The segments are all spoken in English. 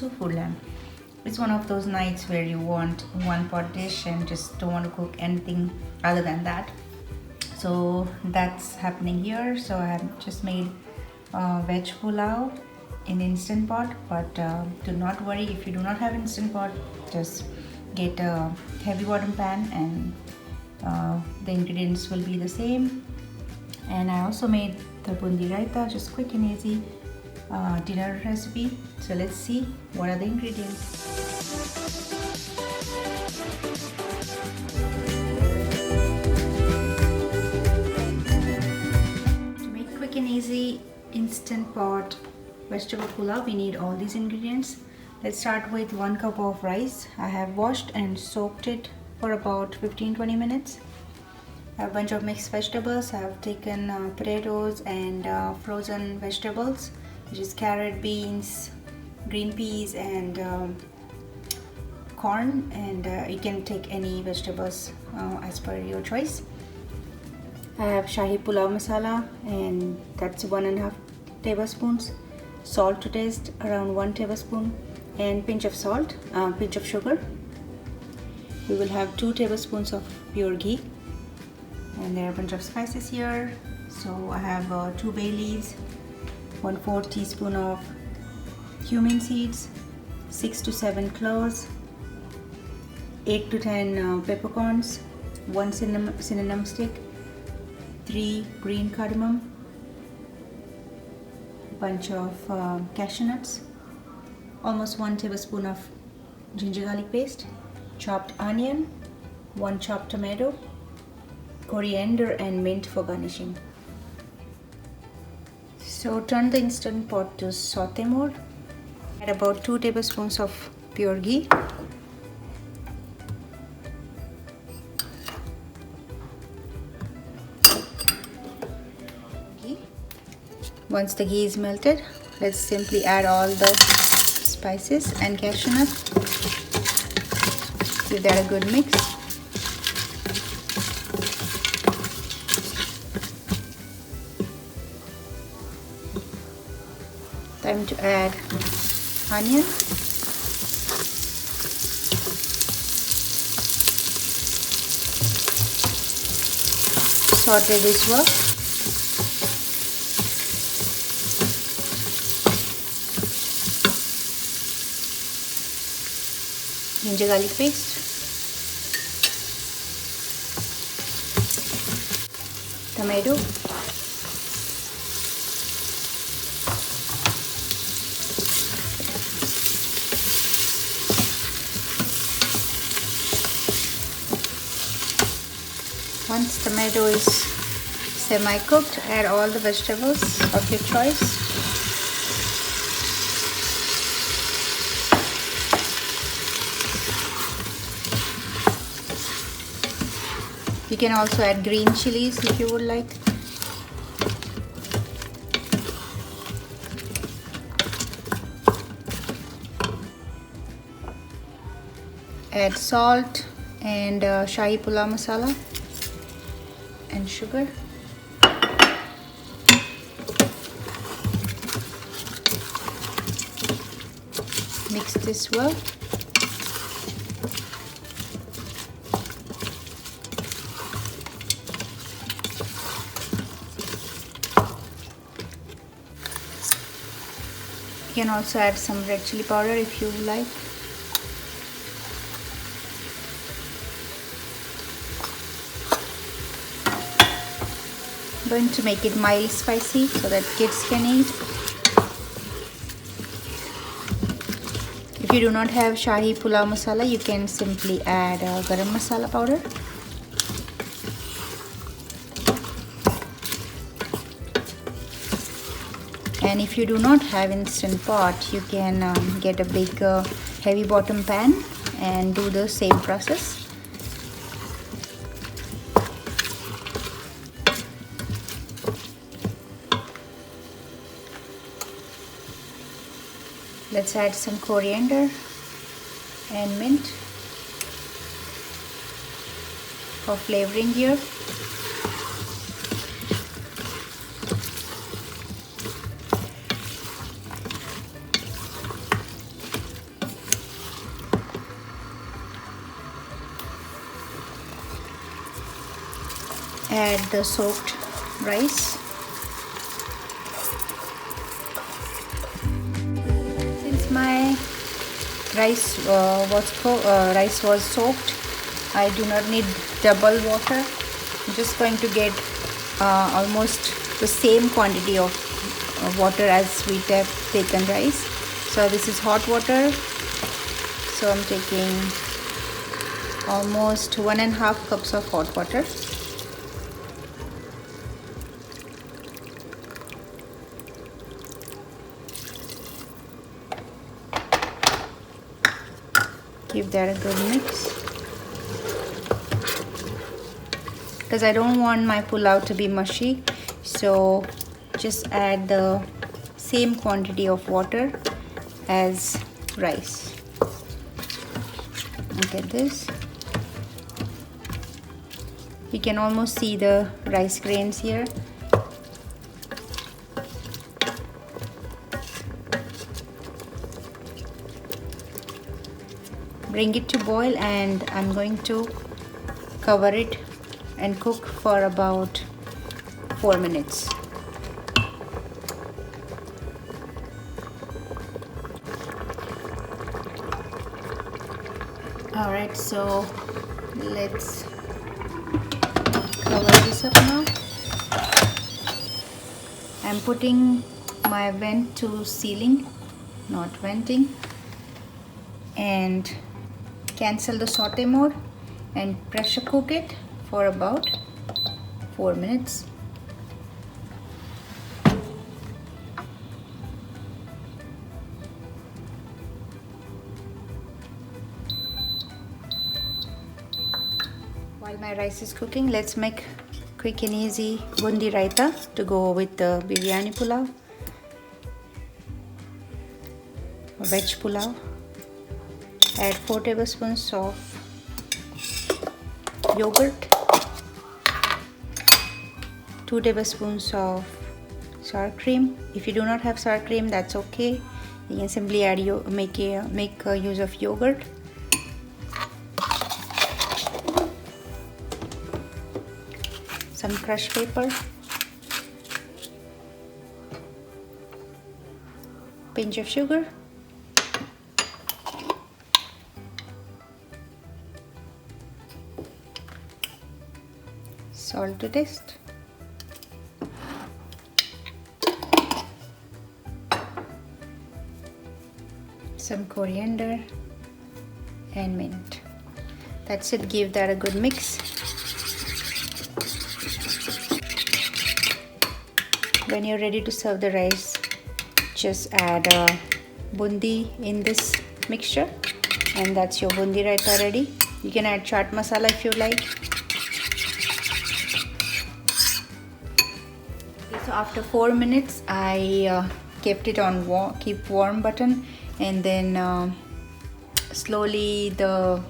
to Pulav. It's one of those nights where you want one pot dish and just don't want to cook anything other than that. So that's happening here. So I have just made veg pulao in instant pot, but do not worry if you do not have instant pot. Just get a heavy bottom pan and the ingredients will be the same. And I also made the Boondi Raita, just quick and easy dinner recipe. So let's see what are the ingredients. To make quick and easy instant pot vegetable pulao, we need all these ingredients. Let's start with 1 cup of rice. I have washed and soaked it for about 15-20 minutes. I have a bunch of mixed vegetables. I have taken potatoes and frozen vegetables, which is carrot, beans, green peas and corn, and you can take any vegetables as per your choice. I have Shahi Pulao masala, and that's 1.5 tablespoons. Salt to taste, around 1 tablespoon, and pinch of salt, pinch of sugar. We will have 2 tablespoons of pure ghee, and there are a bunch of spices here. So I have 2 bay leaves, 1/4 teaspoon of cumin seeds, 6 to 7 cloves, 8 to 10 peppercorns, 1 cinnamon stick, 3 green cardamom, bunch of cashew nuts, almost 1 tablespoon of ginger garlic paste, chopped onion, 1 chopped tomato, coriander and mint for garnishing. So turn the instant pot to saute mode. Add about 2 tablespoons of pure ghee. Once the ghee is melted, let's simply add all the spices and cashew nuts. Give that a good mix. Time to add onion. Saute this well. Ginger garlic paste, tomato, once tomato is semi-cooked, add all the vegetables of your choice. You can also add green chilies if you would like. Add salt and Shahi Pulao masala and sugar. Mix this well. You can also add some red chili powder if you like. I'm going to make it mild spicy so that kids can eat. If you do not have Shahi Pulao masala, you can simply add garam masala powder. And if you do not have instant pot, you can get a big heavy bottom pan and do the same process. Let's add some coriander and mint for flavoring here. add the soaked rice. Since my rice was soaked, I do not need double water. I'm just going to get almost the same quantity of water as we have taken rice. So this is hot water, so I'm taking almost 1.5 cups of hot water. Give that a good mix, because I don't want my pulao to be mushy, so just add the same quantity of water as rice. Look at this. You can almost see the rice grains here. Bring it to boil, and I'm going to cover it and cook for about 4 minutes. Alright, so let's cover this up now. I'm putting my vent to ceiling, not venting, and cancel the saute mode and pressure cook it for about 4 minutes. While my rice is cooking, let's make quick and easy Boondi Raita to go with the biryani pulao or veg pulao. Add 4 tablespoons of yogurt, 2 tablespoons of sour cream. If you do not have sour cream, that's okay. You can simply add make use of yogurt. Some crushed pepper, pinch of sugar, salt to taste, some coriander and mint. That's it. Give that a good mix. When you're ready to serve the rice, just add bundi in this mixture, and that's your Boondi Raita ready. You can add chaat masala if you like. Okay, so after 4 minutes, I kept it on keep warm button, and then slowly the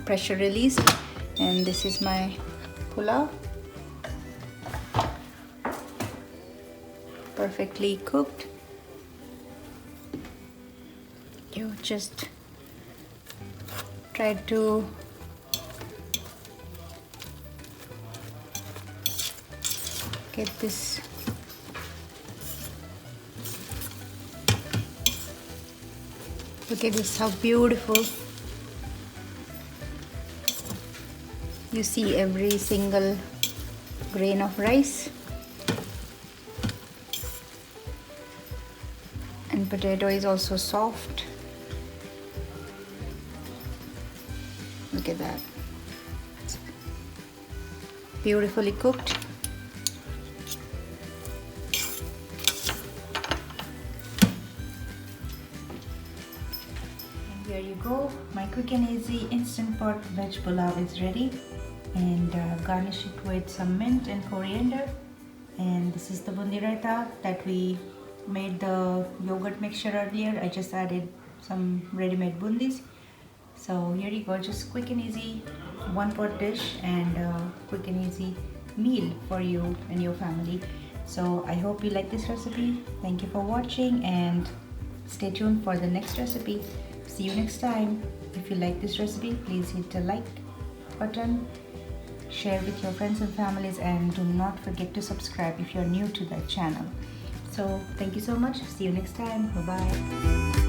pressure released, and this is my pulao. Perfectly cooked. You just try to get this look at this, how beautiful. You see every single grain of rice. And potato is also soft. Look at that. It's beautifully cooked. And here you go. My quick and easy instant pot veg pulao is ready. And garnish it with some mint and coriander. And this is the Boondi Raita that we made the yogurt mixture earlier. I just added some ready-made bundis. So here you go, just quick and easy one pot dish and quick and easy meal for you and your family. So I hope you like this recipe. Thank you for watching and stay tuned for the next recipe. See you next time. If you like this recipe, please hit the like button, share with your friends and families, and do not forget to subscribe if you're new to the channel. So thank you so much. See you next time. Bye bye.